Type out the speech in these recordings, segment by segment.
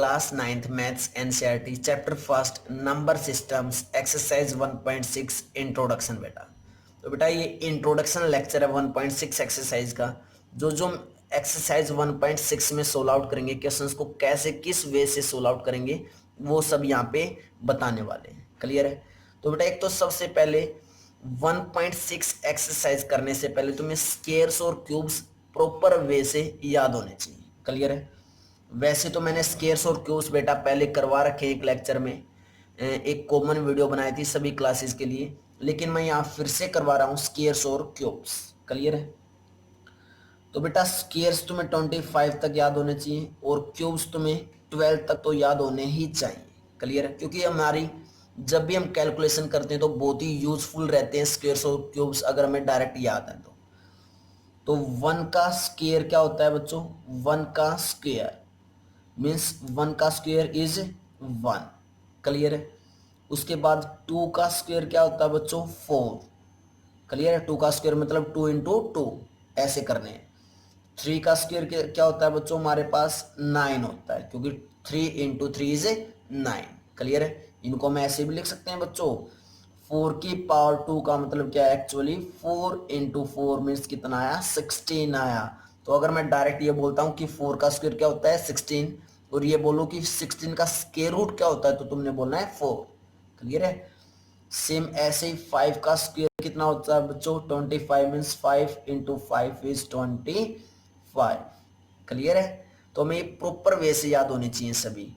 Class 9th maths NCERT chapter first number systems exercise 1.6 introduction बेटा। तो बेटा ये इंट्रोडक्शन लेक्चर है 1.6 एक्सरसाइज का। जो जो एक्सरसाइज 1.6 में सोल्व आउट करेंगे, क्वेश्चंस को कैसे किस वे से सोल्व आउट करेंगे वो सब यहाँ पे बताने वाले हैं। क्लियर है? तो बेटा एक तो सबसे पहले 1.6 एक्सरसाइज करने से पहले तुम्हें स्केयर्स और क्यूब्स प्रॉपर वे से याद होने चाहिए। क्लियर है? वैसे तो मैंने स्केयर्स और क्यूब्स बेटा पहले करवा रखे एक लेक्चर में, एक कॉमन वीडियो बनाई थी सभी क्लासेस के लिए, लेकिन मैं यहाँ फिर से करवा रहा हूँ स्केयर्स और क्यूब्स। क्लियर है? तो बेटा स्केयर्स तुम्हें 25 तक याद होने चाहिए और क्यूब्स तुम्हें 12 तक तो याद होने ही चाहिए। क्लियर है? क्योंकि हमारी जब भी हम कैलकुलेशन करते हैं तो बहुत ही यूजफुल रहते हैं स्केयर्स और क्यूब्स, अगर हमें डायरेक्ट याद है तो 1 का स्केयर क्या होता है बच्चों? 1 का स्क्वायर मीन्स 1 का स्क्वायर इज 1। क्लियर है? उसके बाद 2 का स्क्वायर क्या होता है बच्चों? 4। क्लियर है? 2 का स्क्वायर मतलब 2 इंटू 2 ऐसे करने हैं। 3 का स्क्वायर क्या होता है बच्चों? हमारे पास 9 होता है, क्योंकि 3 इंटू 3 इज 9। क्लियर है? इनको हम ऐसे भी लिख सकते हैं बच्चों। 4 की पावर 2 का मतलब क्या है? एक्चुअली 4 इंटू 4 मीन्स कितना आया? 16 आया। तो अगर मैं डायरेक्ट ये बोलता हूँ कि 4 का स्क्वायर क्या होता है? 16, और ये बोलो कि 16 का स्क्वायर रूट क्या होता है, तो तुमने बोलना है 4। क्लियर है? सेम ऐसे ही 5 का स्क्वायर कितना होता है बच्चों? 25 मीन्स 5 इंटू 5 इज 25। क्लियर है? तो हमें प्रॉपर वे से याद होनी चाहिए सभी।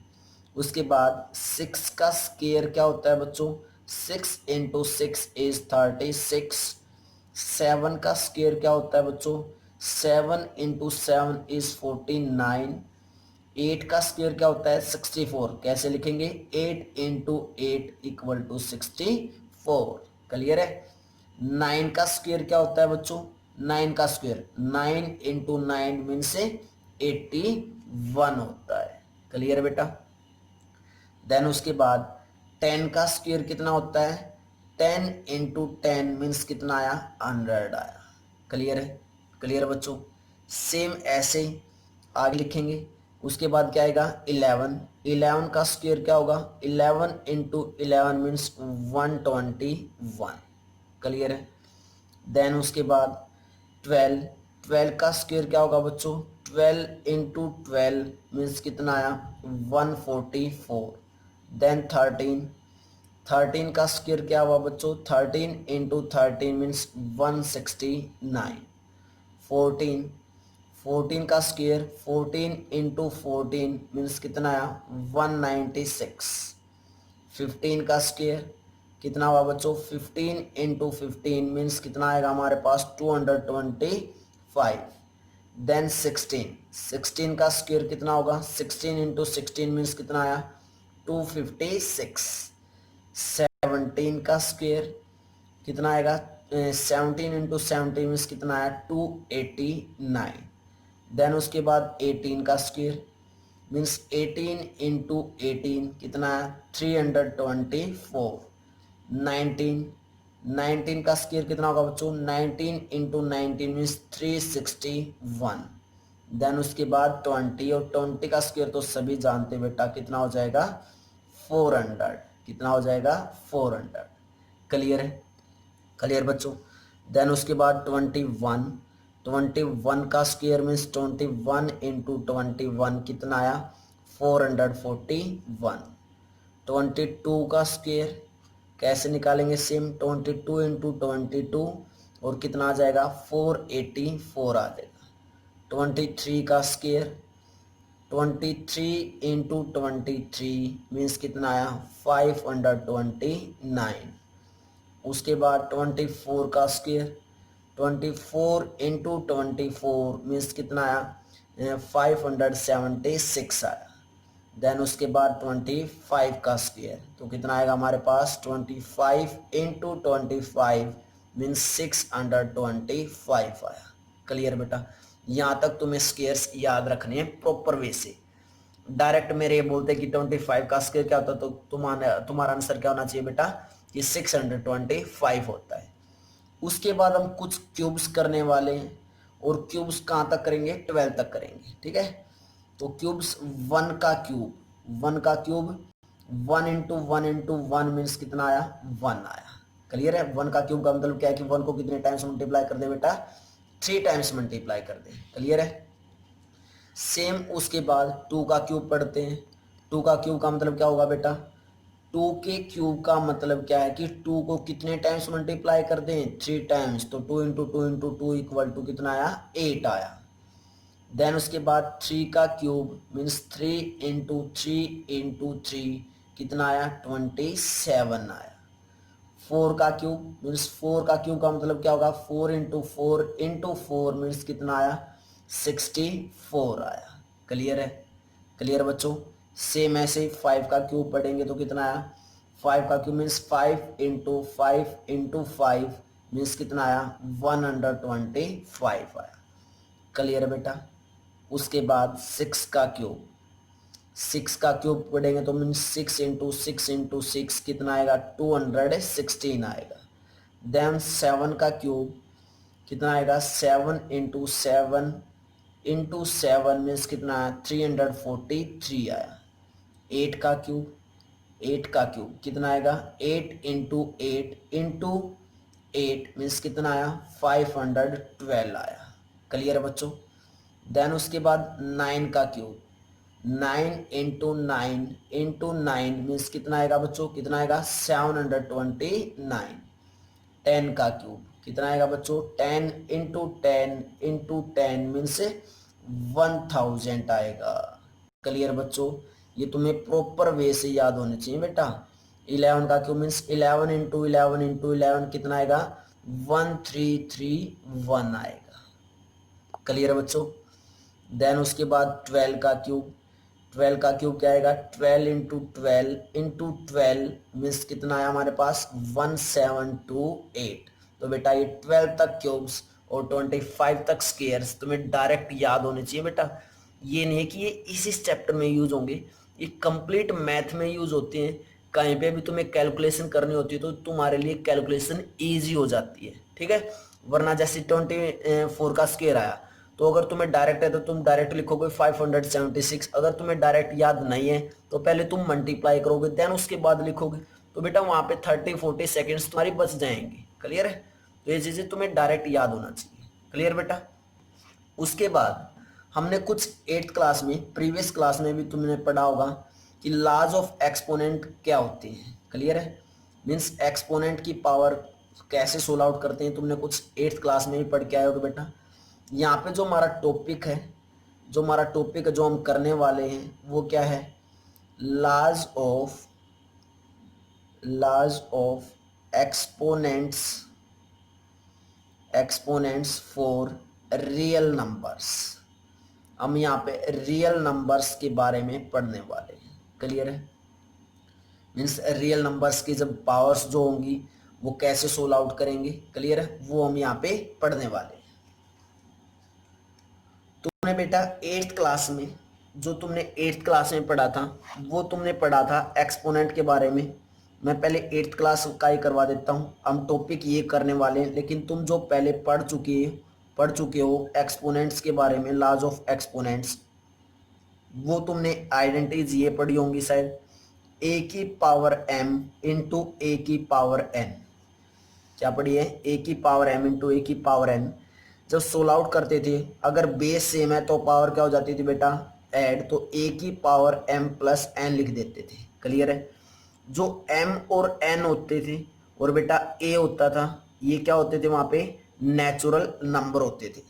उसके बाद 6 का स्क्वायर क्या होता है बच्चों? 6 इंटू 6 इज 36। 7 का स्क्वायर क्या होता है बच्चों? 7 इंटू 7 इज 49। 8 का स्क्वायर क्या होता है? 64। कैसे लिखेंगे? 8 इंटू 8 इक्वल टू 64। क्लियर है? 9 का स्क्वायर क्या होता है बच्चों? 9 का स्क्वायर 9 इंटू 9 मीन से 81 होता है। क्लियर बेटा? देन उसके बाद 10 का स्क्वायर कितना होता है? 10 इंटू 10 मीन्स कितना आया? 100 आया। क्लियर है? क्लियर बच्चों? सेम ऐसे ही आगे लिखेंगे। उसके बाद क्या आएगा? 11। 11 का स्क्वायर क्या होगा? 11 इंटू 11 मीन्स 121। क्लियर है? देन उसके बाद 12। 12 का स्क्वायर क्या होगा बच्चों? 12 इंटू 12 मीन्स कितना आया? 144। देन 13। 13 का स्क्वायर क्या हुआ बच्चों? 13 इंटू 13 मीन्स 169। 14। 14 का स्क्वायर 14 इंटू 14 मीन्स कितना आया? 196। 15 का स्क्वायर कितना हुआ बच्चों? 15 इंटू 15 मीन्स कितना आएगा हमारे पास? 225। देन 16। 16 का स्क्वायर कितना होगा? 16 इंटू 16 मीन्स कितना आया? 256। 17 का स्क्वायर कितना आएगा? 17 इंटू 17 मीन्स कितना आया? 289। देन उसके बाद 18 का स्क्वायर मीन्स 18 इंटू 18 कितना है? 324। 19। 19 का स्क्वायर कितना होगा बच्चों? 19 इंटू 19 मीन्स 361। देन उसके बाद 20, और 20 का स्क्वायर तो सभी जानते बेटा कितना हो जाएगा? 400। कितना हो जाएगा? 400। क्लियर है? क्लियर बच्चों? देन उसके बाद 21। 21 का स्क्वायर मीन्स 21 इंटू 21 कितना आया? 441। 22 का स्क्वायर कैसे निकालेंगे? सेम 22 इंटू 22 और कितना आ जाएगा? 484 आ जाएगा। 23 का स्क्वायर 23 इंटू 23 मीन्स कितना आया? 529। उसके बाद 24 का स्क्वायर 24 इंटू 24 मीन्स कितना आया? 576 आया। देन उसके बाद 25 का स्क्वायर तो कितना आएगा हमारे पास? 25 इंटू 25 मीन्स 625 आया। क्लियर बेटा? यहाँ तक तुम्हें स्क्वायर्स याद रखने हैं प्रॉपर वे से। डायरेक्ट मेरे ये बोलते कि 25 का स्क्वायर क्या होता है तो तुम्हारा आंसर क्या होना चाहिए बेटा? कि 625 होता है। उसके बाद हम कुछ क्यूब्स करने वाले हैं, और क्यूब्स कहाँ तक करेंगे? 12 तक करेंगे। ठीक है? तो क्यूब्स 1 का क्यूब 1 का क्यूब 1 इंटू 1 इंटू 1 मीन्स कितना आया 1 आया। क्लियर है। 1 का क्यूब का मतलब क्या है कि 1 को कितने टाइम्स मल्टीप्लाई कर दे बेटा 3 टाइम्स मल्टीप्लाई कर दे। क्लियर है। सेम उसके बाद 2 का क्यूब पढ़ते हैं। 2 का क्यूब का मतलब क्या होगा बेटा 2 के क्यूब का मतलब क्या है कि 2 को कितने टाइम्स मल्टीप्लाई कर दें 3 टाइम्स, तो 2 into two into two equal to कितना आया 8 आया। देन उसके बाद 3 का cube means 3 into three into three कितना आया 27 आया। 4 का क्यूब मीन्स 4 का क्यूब का मतलब क्या होगा 4 इंटू फोर मीन्स कितना आया 64 आया। क्लियर है। क्लियर बच्चों। सेम ऐसे 5 का क्यूब पढ़ेंगे तो कितना आया 5 का cube means 5 into five means कितना आया 125 आया। क्लियर है बेटा। उसके बाद 6 का क्यूब पढ़ेंगे तो मीन्स 6 इंटू सिक्स कितना आएगा 216 आएगा। देन 7 का क्यूब कितना आएगा 7 इंटू सेवन मीन्स कितना आया 343 आया। 8 का क्यूब 8 का क्यूब कितना आएगा 8 इंटू एट मीन्स कितना आया 512 आया। क्लियर है बच्चों। देन उसके बाद 9 का क्यूब 9 इंटू नाइन मीन्स कितना आएगा बच्चों कितना आएगा 729। 10 का क्यूब कितना आएगा बच्चों 10 इंटू टेन मीन्स 1000 आएगा। क्लियर बच्चों। ये तुम्हें प्रॉपर वे से याद होने चाहिए बेटा। 11 का क्यूब मीन्स 11 इंटू इलेवन कितना आएगा 1331 आएगा। क्लियर है बच्चों। देन उसके बाद 12 का क्यूब क्या आएगा 12 इंटू ट्वेल्व मीन्स कितना आया हमारे पास 1728। तो बेटा ये 12 तक क्यूब्स और 25 तक स्क्वायर्स तुम्हें डायरेक्ट याद होने चाहिए बेटा। ये नहीं है कि ये इसी चैप्टर में यूज होंगे, ये कंप्लीट मैथ में यूज होते हैं। कहीं पे भी तुम्हें कैलकुलेशन करनी होती है तो तुम्हारे लिए कैलकुलेशन ईजी हो जाती है। ठीक है। वरना जैसे 24 का स्क्वायर आया तो अगर तुम्हें डायरेक्ट है तो तुम डायरेक्ट लिखोगे 576। अगर तुम्हें डायरेक्ट याद नहीं है तो पहले तुम मल्टीप्लाई करोगे देन उसके बाद लिखोगे, तो बेटा वहां पे 30-40 सेकेंड्स तुम्हारी बच जाएंगे। क्लियर है। तो ये चीजें तुम्हें डायरेक्ट याद होना चाहिए। क्लियर बेटा। उसके बाद हमने कुछ 8th क्लास में प्रीवियस क्लास में भी तुमने पढ़ा होगा कि लॉज ऑफ एक्सपोनेंट क्या होते हैं। क्लियर है। मीन्स एक्सपोनेंट की पावर कैसे सोल्व आउट करते हैं तुमने कुछ 8th क्लास में भी पढ़ के आए हो बेटा। यहाँ पे जो हमारा टॉपिक है जो हम करने वाले हैं वो क्या है laws of exponents for real numbers. हम यहाँ पे रियल नंबर्स के बारे में पढ़ने वाले हैं। क्लियर है। मीन्स रियल नंबर्स की जब पावर्स जो होंगी वो कैसे सोल्व आउट करेंगे। क्लियर है। वो हम यहाँ पे पढ़ने वाले हैं। तुमने बेटा 8th क्लास में पढ़ा था वो तुमने पढ़ा था एक्सपोनेंट के बारे में। मैं पहले 8th क्लास का ही करवा देता हूँ। हम टॉपिक ये करने वाले हैं, लेकिन तुम जो पहले पढ़ चुके हो एक्सपोनेंट्स के बारे में लॉज ऑफ एक्सपोनेंट्स, वो तुमने आइडेंटिटीज ये पढ़ी होंगी शायद ए की पावर m इंटू ए की पावर n। क्या पढ़ी है ए की पावर m इंटू ए की पावर n। जब सोल्व आउट करते थे अगर बेस सेम है तो पावर क्या हो जाती थी बेटा ऐड, तो ए की पावर m प्लस n लिख देते थे। क्लियर है। जो m और n होते थे और बेटा a होता था, ये क्या होते थे वहां पे नेचुरल नंबर होते थे।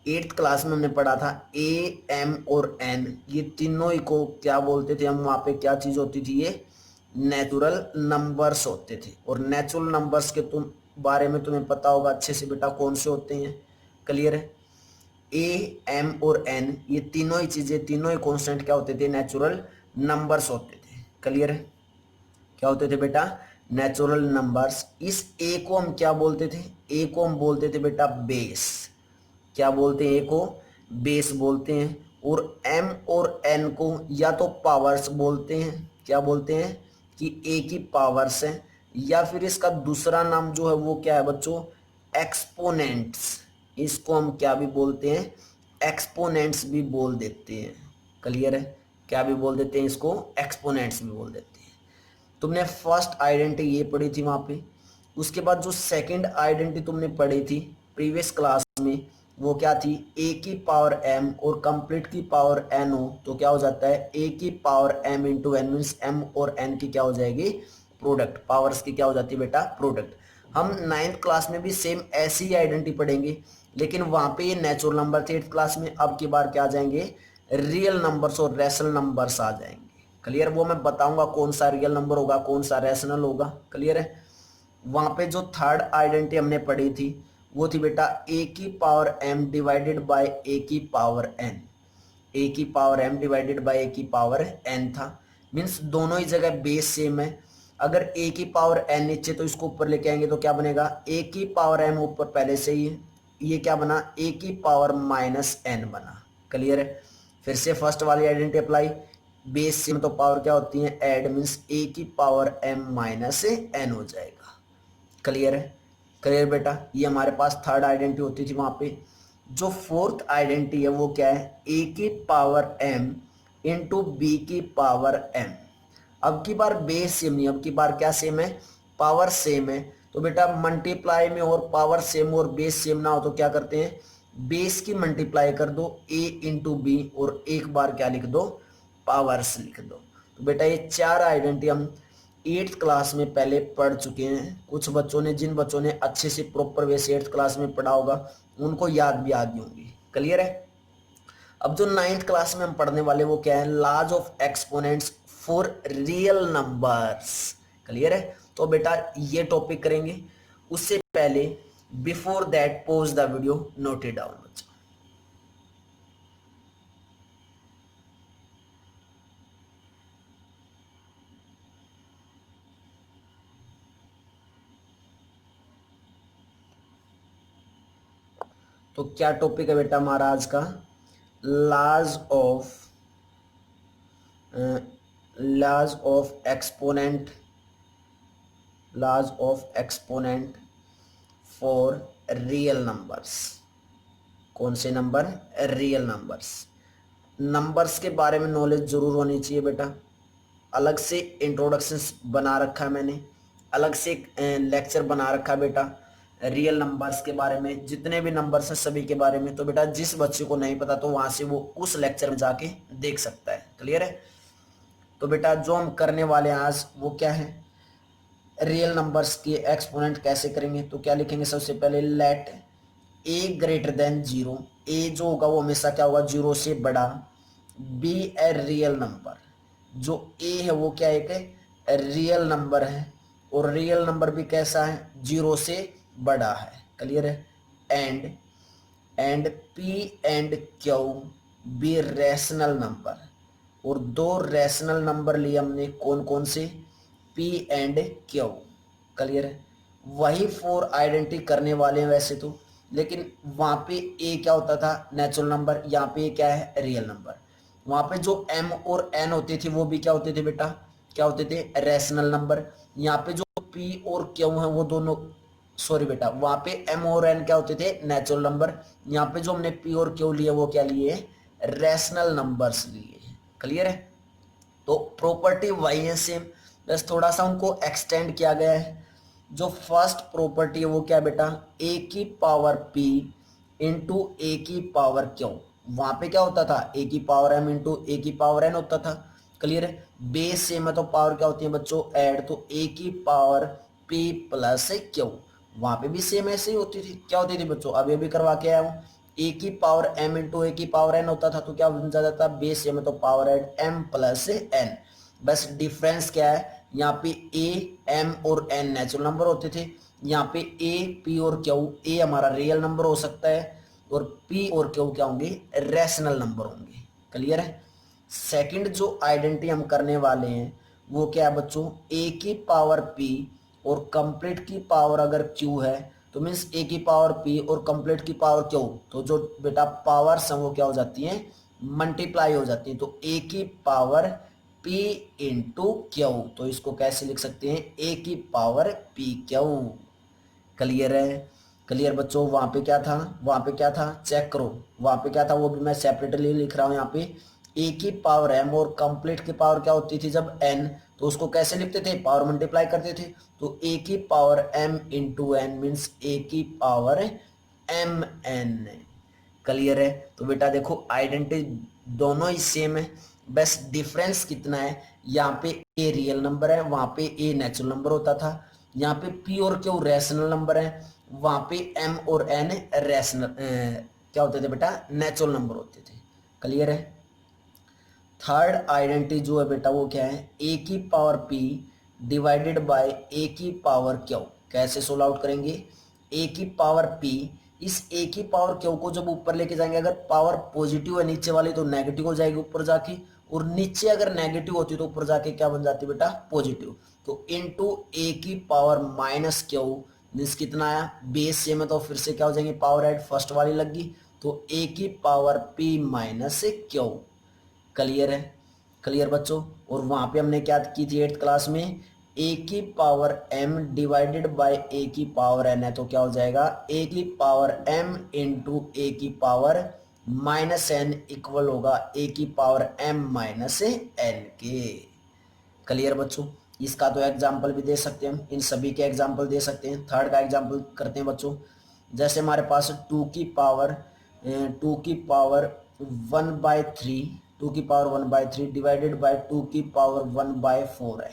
8th क्लास में हमने पढ़ा था a m और n ये तीनों ही को क्या बोलते थे हम, वहां पे क्या चीज होती थी ये नेचुरल नंबर्स होते थे। और नेचुरल नंबर्स के बारे में तुम्हें पता होगा अच्छे से बेटा कौन से होते हैं। क्लियर है। ए एम और एन ये तीनों ही चीजें तीनों ही कॉन्स्टेंट क्या होते थे नेचुरल नंबर्स होते थे। क्लियर है। क्या होते थे बेटा नेचुरल नंबर्स। इस ए को हम क्या बोलते थे ए को हम बोलते थे बेटा बेस। क्या बोलते हैं ए को बेस बोलते हैं। और एम और एन को या तो पावर्स बोलते हैं, क्या बोलते हैं कि ए की पावर्स है, या फिर इसका दूसरा नाम जो है वो क्या है बच्चों एक्सपोनेंट्स। इसको हम क्या भी बोलते हैं एक्सपोनेंट्स भी बोल देते हैं। क्लियर है। क्या भी बोल देते हैं इसको, एक्सपोनेंट्स भी बोल देते हैं। तुमने फर्स्ट आइडेंटिटी ये पढ़ी थी वहां पे। उसके बाद जो सेकंड आइडेंटिटी तुमने पढ़ी थी प्रीवियस क्लास में, वो क्या थी, ए की पावर एम और कंप्लीट की पावर एन हो तो क्या हो जाता है, ए की power M into N, means m और एन की क्या हो जाएगी, प्रोडक्ट, पावर्स की क्या हो जाती है बेटा, प्रोडक्ट। हम 9th क्लास में भी सेम ऐसी ही आइडेंटिटी पढ़ेंगे, लेकिन वहां पे ये नेचुरल नंबर थे 8th क्लास में, अब की बार क्या आ जाएंगे, रियल नंबर्स और रैशनल नंबर्स आ जाएंगे। क्लियर, वो मैं बताऊंगा कौन सा रियल नंबर होगा कौन सा रैशनल होगा। क्लियर है। वहां पे जो थर्ड आइडेंटिटी हमने पढ़ी थी वो थी बेटा ए की पावर एम डिवाइडेड बाय ए की पावर एन, ए की पावर एम डिवाइडेड बाय ए की पावर एन था। मीन्स दोनों ही जगह बेस सेम है। अगर ए की पावर एन नीचे तो इसको ऊपर लेके आएंगे तो क्या बनेगा, ए की पावर एम ऊपर पहले से ही है, ये क्या बना, ए की पावर माइनस एन बना। क्लियर है। फिर से फर्स्ट वाली आइडेंटिटी अप्लाई, बेस सेम तो पावर क्या होती है, ऐड, मीन्स ए की पावर एम माइनस एन हो जाएगा। क्लियर है। क्लियर बेटा, ये हमारे पास थर्ड आइडेंटिटी होती थी वहां पे। जो फोर्थ आइडेंटिटी है वो क्या है, ए की पावर एम इंटू बी की पावर एम। अब की बार बेस सेम नहीं, अब की बार क्या सेम है, पावर सेम है। तो बेटा मल्टीप्लाई में और पावर सेम और बेस सेम ना हो तो क्या करते हैं, बेस की मल्टीप्लाई कर दो ए इंटू बी और एक बार क्या लिख दो, पावर्स लिख दो। तो बेटा ये चार आइडेंटिटी हम 8th क्लास में पहले पढ़ चुके हैं। कुछ बच्चों ने, जिन बच्चों ने अच्छे से प्रॉपर वे से 8th क्लास में पढ़ा होगा उनको याद भी आ गई होंगी। क्लियर है। अब जो 9th क्लास में हम पढ़ने वाले वो क्या है, laws of exponents for real numbers. Clear है। तो बेटा ये टॉपिक करेंगे। उससे पहले before that pause the video, note it down बच्चों। तो क्या टॉपिक है बेटा हमारा आज का, laws of exponent, laws of exponent for real numbers. कौन से नंबर, रियल नंबर्स। नंबर्स के बारे में नॉलेज जरूर होनी चाहिए बेटा। अलग से इंट्रोडक्शन बना रखा है मैंने, अलग से लेक्चर बना रखा है बेटा रियल नंबर्स के बारे में, जितने भी नंबर्स हैं सभी के बारे में। तो बेटा जिस बच्चे को नहीं पता तो वहां से वो उस लेक्चर में जाके देख सकता है। क्लियर है। तो बेटा जो हम करने वाले हैं आज वो क्या है, रियल नंबर्स के एक्सपोनेंट कैसे करेंगे। तो क्या लिखेंगे, सबसे पहले लेट ए ग्रेटर देन जीरो, ए जो होगा वो हमेशा क्या होगा, जीरो से बड़ा, बी ए रियल नंबर। जो ए है वो क्या एक रियल नंबर है और रियल नंबर भी कैसा है, जीरो से बड़ा है। क्लियर है। And P and Q B rational number. और दो रैशनल नंबर लिए हमने, कौन कौन से, पी एंड क्यू। क्लियर है। वही फोर आइडेंटिटी करने वाले हैं वैसे तो, लेकिन वहां पे ए क्या होता था, नेचुरल नंबर, यहाँ पे क्या है, रियल नंबर। वहां पे जो एम और एन होते थे वो भी क्या होते थे बेटा, क्या होते थे, रैशनल नंबर। यहाँ पे जो पी और क्यू है वो दोनों, सॉरी बेटा, वहां पे एम और एन क्या होते थे, नेचुरल नंबर। यहाँ पे जो हमने पी और क्यू लिए वो क्या लिए, रैशनल नंबर्स लिए। क्लियर है। तो प्रॉपर्टी वही है सेम, बस थोड़ा सा उनको एक्सटेंड किया गया है। जो फर्स्ट प्रॉपर्टी है वो क्या बेटा, ए की पावर पी इंटू ए की पावर क्यू। वहां पे क्या होता था, ए की पावर एम इंटू ए की पावर एन होता था। क्लियर है। बेस सेम है तो पावर क्या होती है बच्चों, ऐड, तो ए की पावर पी प्लस क्यू। वहां पे भी सेम ऐसे ही होती थी, क्या होती थी बच्चों, अभी अभी करवा के आया हूँ। ए की पावर एम इंटू ए की पावर एन होता था तो क्या बन जाता था, बेस सेम है तो power add m plus n. बस डिफरेंस क्या है, यहाँ पे ए एम और एन नेचुरल नंबर होते थे, यहाँ पे ए पी और क्यू, ए हमारा रियल नंबर हो सकता है और पी और क्यू क्या होंगे, रैशनल नंबर होंगे। क्लियर है। सेकंड जो आइडेंटिटी हम करने वाले हैं वो क्या है बच्चों, ए की पावर पी और कंप्लीट की पावर अगर क्यू है तो मीन्स ए की पावर पी और कंप्लीट की पावर क्यू, तो जो बेटा पावर्स हैं वो क्या हो जाती हैं, मल्टीप्लाई हो जाती है। तो ए की पावर पी इंटू क्यू, तो इसको कैसे लिख सकते हैं, ए की पावर पी क्यू। क्लियर है। क्लियर बच्चों। वहां पे क्या था, वहां पे क्या था, चेक करो, वहां पे क्या था वो भी मैं सेपरेटली लिख रहा हूं यहाँ पे। ए की पावर एम और कंप्लीट की पावर क्या होती थी जब एन, तो उसको कैसे लिखते थे, पावर मल्टीप्लाई करते थे। तो ए की power M into N means A की पावर एम एन। क्लियर है। तो बेटा देखो आइडेंटिटी दोनों ही सेम है, बस डिफरेंस कितना है, यहाँ पे ए रियल नंबर है, वहां पे ए नेचुरल नंबर होता था। यहाँ पे पी और क्यू रैशनल नंबर है, वहां पे एम और एन रैशनल क्या होते थे बेटा, नेचुरल नंबर होते थे। क्लियर है। थर्ड आइडेंटिटी जो है बेटा वो क्या है, ए की पावर पी डिवाइडेड बाय ए की पावर क्यू। कैसे सोल्व आउट करेंगे, ए की पावर पी, इस ए की पावर क्यू को जब ऊपर लेके जाएंगे, अगर पावर पॉजिटिव है नीचे वाली तो नेगेटिव हो जाएगी ऊपर जाके, और नीचे अगर नेगेटिव होती तो ऊपर जाके क्या बन जाती बेटा, पॉजिटिव। तो इनटू ए की पावर माइनस क्यू मीन्स कितना आया, बेस सेम है तो फिर से क्या हो जाएंगे, पावर ऐड फर्स्ट वाली लगी, तो ए की power P minus Q. Clear है। क्लियर बच्चों। और वहां पे हमने क्या की थी 8th क्लास में, ए की पावर m डिवाइडेड बाय ए की पावर n है, तो क्या हो जाएगा, ए की पावर m इंटू ए की पावर माइनस एन इक्वल होगा ए की पावर m माइनस एन के। क्लियर बच्चों। इसका तो एग्जाम्पल भी दे सकते हैं हम, इन सभी के एग्जाम्पल दे सकते हैं। थर्ड का एग्जाम्पल करते हैं बच्चों। जैसे हमारे पास टू की पावर 1/3, 2 की पावर 1/3 डिवाइडेड बाय 2 की पावर 1/4 है।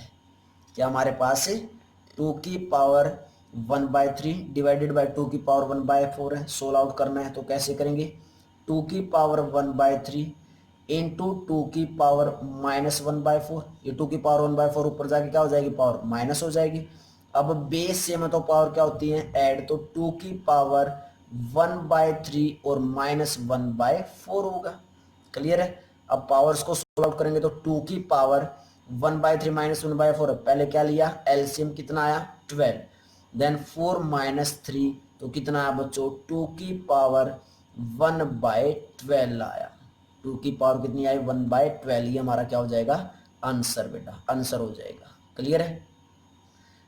क्या हमारे पास 2 की पावर 1/3 डिवाइडेड बाय 2 की पावर 1/4 है। सोल्व आउट करना है तो कैसे करेंगे, 2 की पावर 1/3 इंटू 2 की पावर -1/4, ये 2 की पावर 1/4 ऊपर जाके क्या हो जाएगी, पावर माइनस हो जाएगी। अब बेस से में तो पावर क्या होती है, ऐड, तो 2 की पावर 1/3 और -1/4 होगा। क्लियर है। अब पावर्स को सोल्व आउट करेंगे तो 2 की पावर 1/3 -1/4 है, पहले क्या लिया, एलसीएम कितना आया 12, देन 4 - 3 तो कितना आया बच्चों, 2 की पावर 1/12 आया। 2 की पावर कितनी आई, 1/12, ये हमारा क्या हो जाएगा, आंसर बेटा, आंसर हो जाएगा। क्लियर है।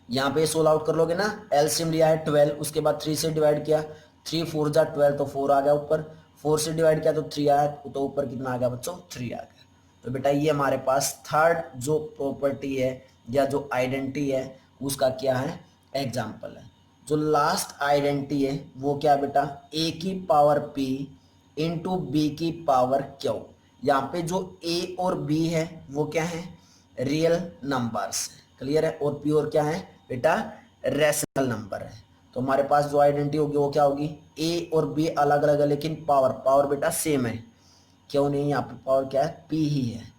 यहाँ पे सोल्व आउट कर लोगे ना, एलसीएम लिया है 12, उसके बाद 3 से डिवाइड किया, 3 4 जा 12 तो 4 आ गया ऊपर, 4 से डिवाइड किया तो 3 आया, तो ऊपर कितना आ गया बच्चों, 3 आ गया। तो बेटा ये हमारे पास थर्ड जो प्रॉपर्टी है या जो आइडेंटिटी है उसका क्या है, एग्जाम्पल है। जो लास्ट आइडेंटिटी है वो क्या बेटा, ए की पावर पी इंटू बी की पावर क्यू। यहाँ पे जो ए और बी है वो क्या है, रियल नंबर्स। क्लियर है। और पी और क्या है बेटा, रैशनल नंबर है। तो हमारे पास जो आइडेंटिटी होगी वो क्या होगी, ए और बी अलग अलग है लेकिन पावर पावर बेटा सेम है। क्यों नहीं, यहाँ पे पावर क्या है, पी ही है।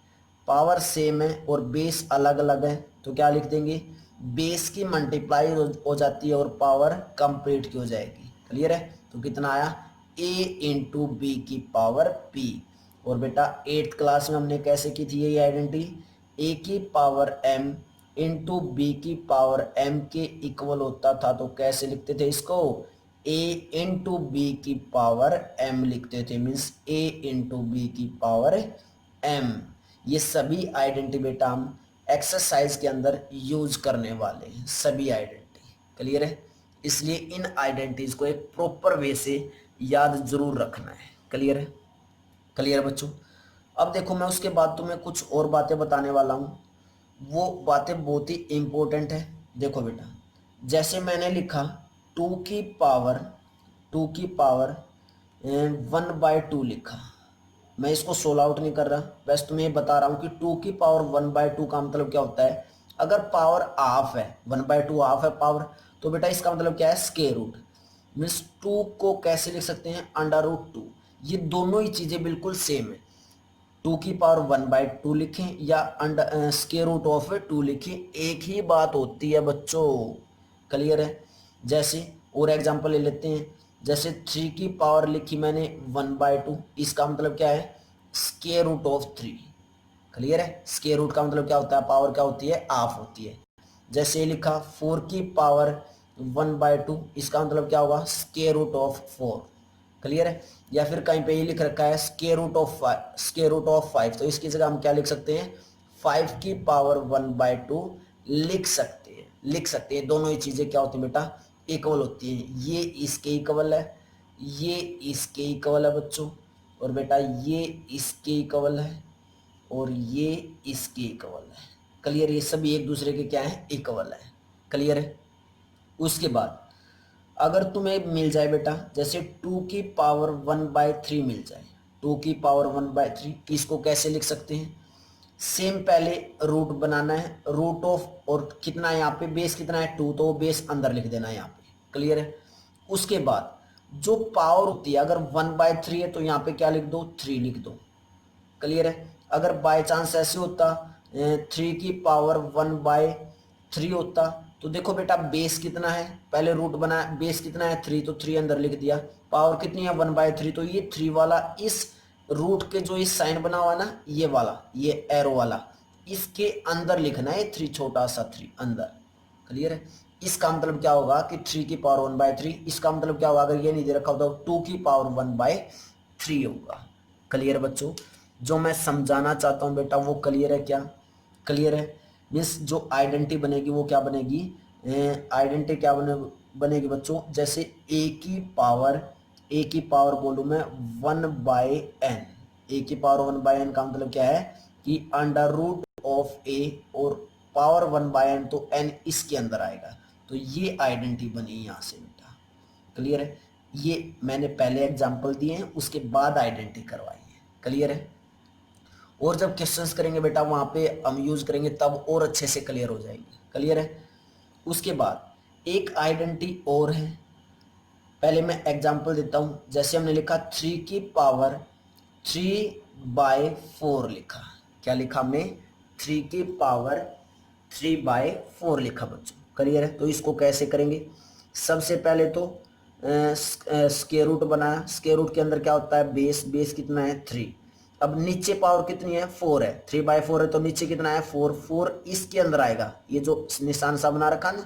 पावर सेम है और बेस अलग अलग है, तो क्या लिख देंगे, बेस की मल्टीप्लाई हो जाती है और पावर कंप्लीट की हो जाएगी। क्लियर है। तो कितना आया, ए इंटू बी की पावर पी। और बेटा 8th क्लास में हमने कैसे की थी ये आइडेंटिटी, ए की पावर m इंटू बी की पावर m के इक्वल होता था, तो कैसे लिखते थे इसको, a इंटू बी की पावर m लिखते थे, मीन्स a इंटू बी की पावर m। ये सभी आइडेंटिटी बेटा हम एक्सरसाइज के अंदर यूज करने वाले हैं, सभी आइडेंटिटी। क्लियर है। इसलिए इन आइडेंटिटीज को एक प्रॉपर वे से याद जरूर रखना है। क्लियर है। क्लियर बच्चों। अब देखो मैं उसके बाद तुम्हें कुछ और बातें बताने वाला हूँ, वो बातें बहुत ही इंपॉर्टेंट है। देखो बेटा, जैसे मैंने लिखा 2 की पावर 1/2 लिखा, मैं इसको सोल्व आउट नहीं कर रहा, बस तुम्हें ये बता रहा हूँ कि 2 की पावर 1/2 का मतलब क्या होता है। अगर पावर हाफ है, 1/2 हाफ है पावर, तो बेटा इसका मतलब क्या है, स्क्वायर रूट। मीन्स 2 को कैसे लिख सकते हैं, √2। ये दोनों ही चीजें बिल्कुल सेम है। 2 की पावर 1/2 लिखें या स्क्वायर रूट ऑफ 2 लिखें, एक ही बात होती है बच्चों। क्लियर है। जैसे और एग्जांपल ले लेते हैं, जैसे 3 की पावर लिखी मैंने 1/2, इसका मतलब क्या है, स्क्वायर रूट ऑफ 3। क्लियर है। स्क्वायर रूट का मतलब क्या होता है, पावर क्या होती है, हाफ होती है। जैसे लिखा 4 की पावर 1/2, इसका मतलब क्या होगा, स्क्वायर रूट ऑफ 4। क्लियर है। या फिर कहीं पे ये लिख रखा है स्क्वायर रूट ऑफ 5, तो इसकी जगह हम क्या लिख सकते हैं, 5 की पावर 1/2 लिख सकते हैं। दोनों ही चीजें क्या होती है बेटा, इक्वल होती है। ये इसके इक्वल है, ये इसके इक्वल है बच्चों, और बेटा ये इसके इक्वल है, और ये इसके इक्वल है। क्लियर, ये सभी एक दूसरे के क्या है, इक्वल है। क्लियर है। उसके बाद अगर तुम्हें मिल जाए बेटा जैसे 2⁻⁴ मिल जाए, 2⁻⁴, इसको कैसे लिख सकते हैं, सेम पहले रूट बनाना है, रूट ऑफ, और कितना है यहाँ पे, बेस कितना है 2, तो बेस अंदर लिख देना है यहाँ पे। क्लियर है। उसके बाद जो पावर होती है, अगर 1/3 है तो यहाँ पे क्या लिख दो, 3 लिख दो। क्लियर है। अगर बाय चांस ऐसे होता 3⁻⁴ होता, तो देखो बेटा बेस कितना है, पहले रूट बना, बेस कितना है 3, तो 3 अंदर लिख दिया। पावर कितनी है 1/3, तो ये 3 वाला इस रूट के जो इस साइन बना हुआ है ना, ये वाला, ये एरो वाला, इसके अंदर लिखना है 3, छोटा सा 3 अंदर। क्लियर है। इसका मतलब क्या होगा कि 3⁻⁴, इसका मतलब क्या होगा, अगर ये नहीं दे रखा होता तो 2⁻⁴ होगा। क्लियर बच्चों, जो मैं समझाना चाहता हूं बेटा वो क्लियर है क्या, क्लियर है। मीन्स जो आइडेंटिटी बनेगी वो क्या बनेगी, आइडेंटिटी क्या बनेगी बच्चों, जैसे ए की पावर बोलूं मैं 1/n, A⁴ 1/n का मतलब क्या है कि √a, और पावर 1/n तो n इसके अंदर आएगा, तो ये आइडेंटिटी बनी यहां से बेटा। क्लियर है। ये मैंने पहले एग्जांपल दिए हैं, उसके बाद आइडेंटिटी करवाई है। क्लियर है। और जब क्वेश्चंस करेंगे बेटा वहां पे हम यूज करेंगे तब और अच्छे से क्लियर हो जाएंगे। क्लियर है। उसके बाद एक आइडेंटिटी और है, पहले मैं एग्जांपल देता हूं। जैसे हमने लिखा 3⁻3/4 लिखा, क्या लिखा हमने, 3⁻3/4 लिखा बच्चों। क्लियर है। तो इसको कैसे करेंगे, सबसे पहले तो स्क्वायर रूट बनाया, स्क्वायर रूट के अंदर क्या होता है, बेस, बेस कितना है 3। अब नीचे पावर कितनी है 4 है, 3/4 है, तो नीचे कितना है 4, 4 इसके अंदर आएगा, ये जो निशान सा बना रखा ना,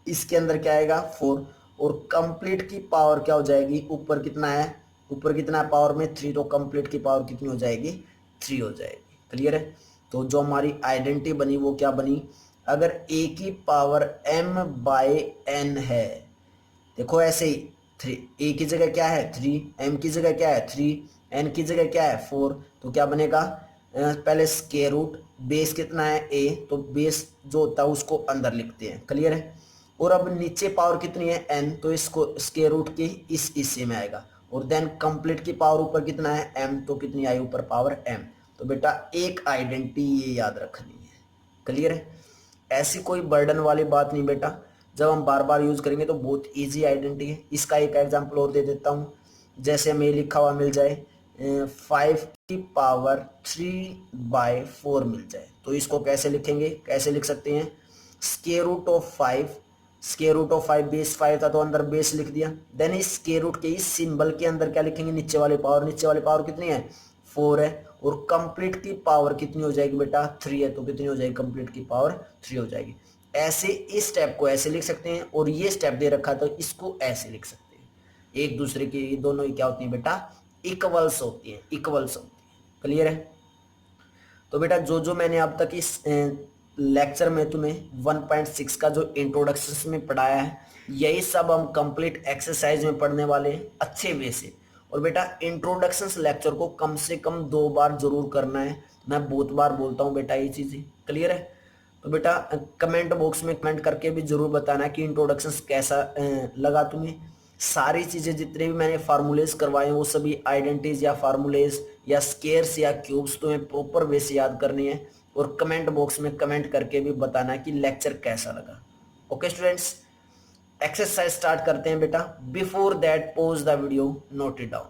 इसके अंदर क्या आएगा 4, और कंप्लीट की पावर क्या हो जाएगी, ऊपर कितना है, ऊपर कितना है पावर में 3, तो कंप्लीट की पावर कितनी हो जाएगी 3 हो जाएगी। क्लियर है। तो जो हमारी आइडेंटिटी बनी वो क्या बनी, अगर a की पावर m/n है, देखो ऐसे ही 3, a की जगह क्या है 3, m की जगह क्या है 3, n की जगह क्या है 4, तो क्या बनेगा, पहले स्क्वायर रूट, बेस कितना है a, तो बेस जो होता है उसको अंदर लिखते हैं। क्लियर है। और अब नीचे पावर कितनी है n, तो इसको स्क्वायर रूट के इस हिस्से में आएगा, और देन कंप्लीट की पावर ऊपर कितना है m, तो कितनी आई ऊपर पावर m। तो बेटा एक आइडेंटिटी ये याद रखनी है। क्लियर है। ऐसी कोई बर्डन वाली बात नहीं बेटा, जब हम बार बार यूज करेंगे तो बहुत इजी आइडेंटिटी है। इसका एक एग्जांपल और दे देता हूँ। जैसे हमें लिखा हुआ मिल जाए 5⁻3/4 मिल जाए, तो इसको कैसे लिखेंगे, कैसे लिख सकते हैं, square root of 5, square root of 5, base 5 था तो अंदर बेस लिख दिया, देन इस स्क्वायर रूट के इस सिंबल के अंदर क्या लिखेंगे, नीचे वाली पावर, नीचे वाली पावर कितनी है 4 है, और कंप्लीट की पावर कितनी हो जाएगी बेटा 3 है, तो कितनी हो जाएगी, कंप्लीट की पावर 3 हो जाएगी। ऐसे इस स्टेप को ऐसे लिख सकते हैं, और ये स्टेप दे रखा तो इसको ऐसे लिख सकते हैं। एक दूसरे की दोनों ही क्या होती है बेटा, इक्वल्स होती है, इक्वल्स होती है। क्लियर है। तो बेटा जो जो मैंने अब तक इस लेक्चर में तुम्हें 1.6 का जो इंट्रोडक्शन में पढ़ाया है, यही सब हम कंप्लीट एक्सरसाइज में पढ़ने वाले हैं अच्छे वे से। और बेटा इंट्रोडक्शन लेक्चर को कम से कम 2 बार जरूर करना है, मैं बहुत बार बोलता हूँ बेटा ये चीजें। क्लियर है। तो बेटा कमेंट बॉक्स में कमेंट करके भी जरूर बताना कि इंट्रोडक्शन कैसा लगा तुम्हें। सारी चीजें जितने भी मैंने फार्मूलेज करवाए हैं वो सभी आइडेंटिटीज या फार्मूलेज या स्केयर्स या क्यूब्स तुम्हें प्रॉपर वे से याद करनी है, और कमेंट बॉक्स में कमेंट करके भी बताना कि लेक्चर कैसा लगा। ओके स्टूडेंट्स, एक्सरसाइज स्टार्ट करते हैं बेटा। Before that pause the video, note it down.